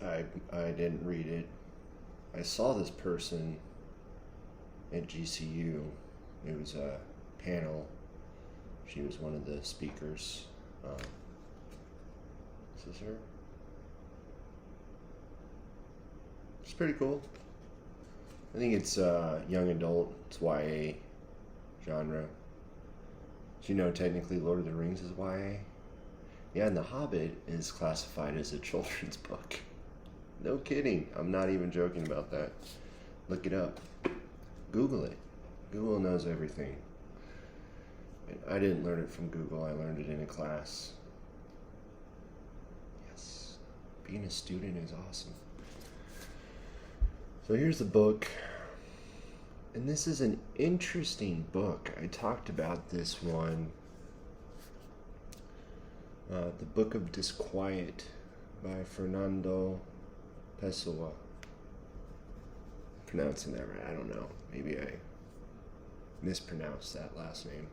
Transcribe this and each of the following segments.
I didn't read it. I saw this person at GCU. It was a panel. She was one of the speakers. This is her. It's pretty cool. I think it's young adult. It's YA genre. Do you know technically Lord of the Rings is YA? Yeah, and The Hobbit is classified as a children's book. No kidding. I'm not even joking about that. Look it up. Google it. Google knows everything. I didn't learn it from Google. I learned it in a class. Yes. Being a student is awesome. So here's the book. And this is an interesting book. I talked about this one. The Book of Disquiet by Fernando Pessoa. Pronouncing that right, I don't know. Maybe I mispronounced that last name.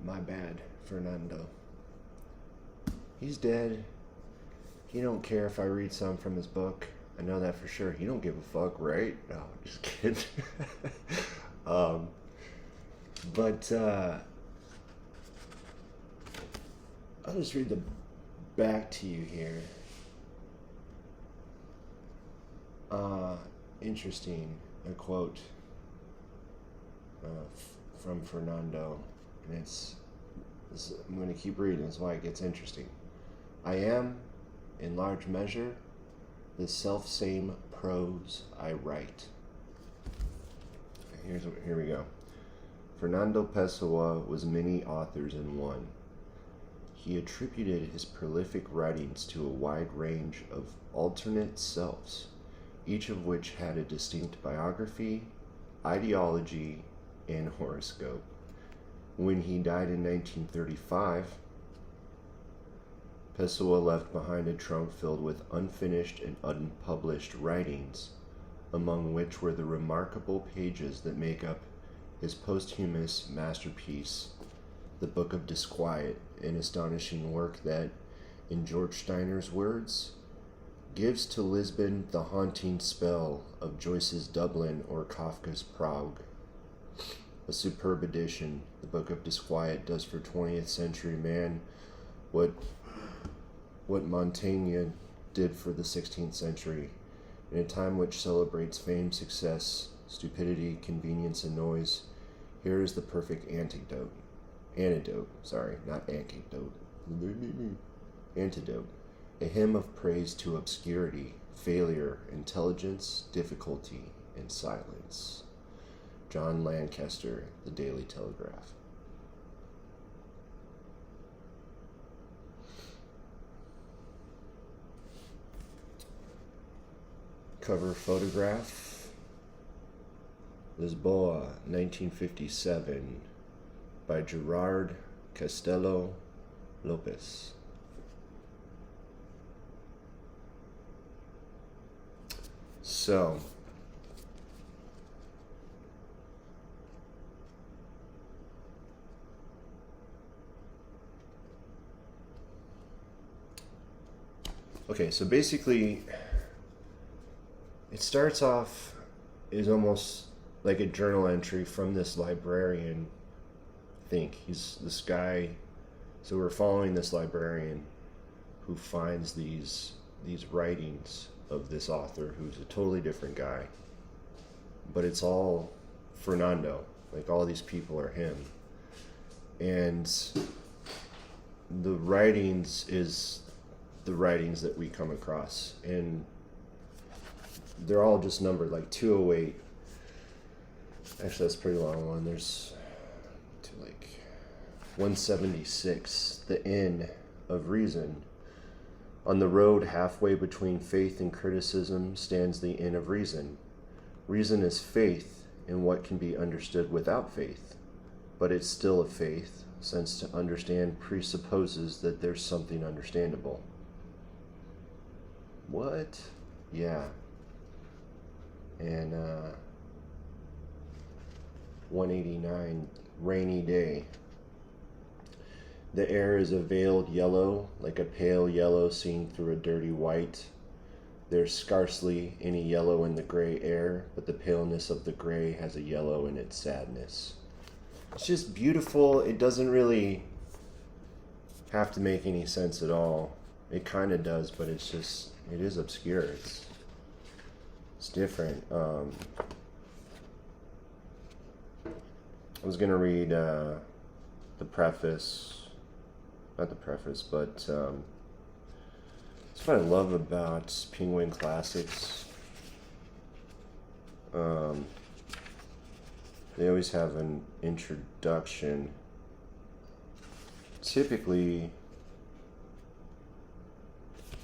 My bad, Fernando. He's dead. He don't care if I read some from his book. I know that for sure. He don't give a fuck, right? No, just kidding. But I'll just read the back to you here. Interesting. A quote from Fernando, and I'm going to keep reading. That's why it gets interesting. I am, in large measure, the self-same prose I write. Here we go. Fernando Pessoa was many authors in one. He attributed his prolific writings to a wide range of alternate selves, each of which had a distinct biography, ideology, and horoscope. When he died in 1935, Pessoa left behind a trunk filled with unfinished and unpublished writings, among which were the remarkable pages that make up his posthumous masterpiece, The Book of Disquiet, an astonishing work that, in George Steiner's words, gives to Lisbon the haunting spell of Joyce's Dublin or Kafka's Prague. A superb edition, The Book of Disquiet does for 20th century man what Montaigne did for the 16th century. In a time which celebrates fame, success, stupidity, convenience, and noise, here is the perfect antidote. Antidote. A hymn of praise to obscurity, failure, intelligence, difficulty, and silence. John Lancaster, The Daily Telegraph. Cover photograph, Lisboa, 1957, by Gerard Castelo Lopes. So, okay, so basically, it starts off is almost like a journal entry from this librarian. I think he's this guy. So we're following this librarian who finds these writings of this author who's a totally different guy. But it's all Fernando. Like all these people are him. And the writings is the writings that we come across. And they're all just numbered like 208. Actually, that's a pretty long one. There's to like 176. The Inn of Reason. On the road halfway between faith and criticism stands the Inn of Reason. Reason is faith in what can be understood without faith, but it's still a faith, since to understand presupposes that there's something understandable. What? Yeah. And 189, Rainy Day. The air is a veiled yellow, like a pale yellow seen through a dirty white. There's scarcely any yellow in the gray air, but the paleness of the gray has a yellow in its sadness. It's just beautiful. It doesn't really have to make any sense at all. It kind of does, but it's just, it is obscure. It's different. I was going to read the preface, not the preface, but that's what I love about Penguin Classics. They always have an introduction. Typically,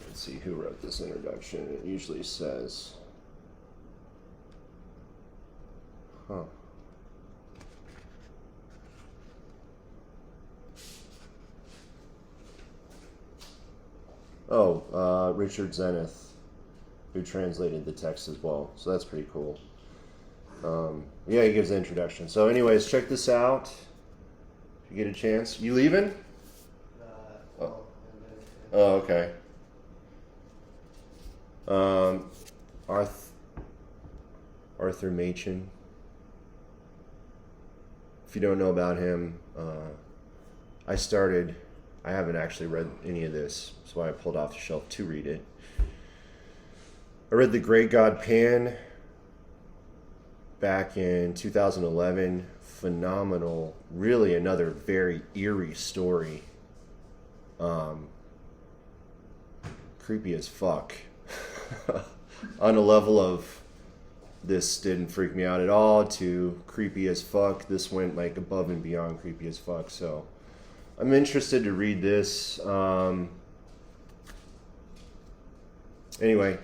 let's see who wrote this introduction. It usually says, Richard Zenith, who translated the text as well. So that's pretty cool. Yeah, he gives the introduction. So anyways, check this out. If you get a chance. You leaving? Oh, okay. Arthur Machen. If you don't know about him, I haven't actually read any of this. That's why I pulled off the shelf to read it. I read The Great God Pan back in 2011. Phenomenal. Really another very eerie story. Creepy as fuck. On a level of this didn't freak me out at all to creepy as fuck. This went like above and beyond creepy as fuck. So I'm interested to read this. Anyway,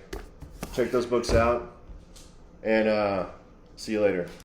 check those books out and see you later.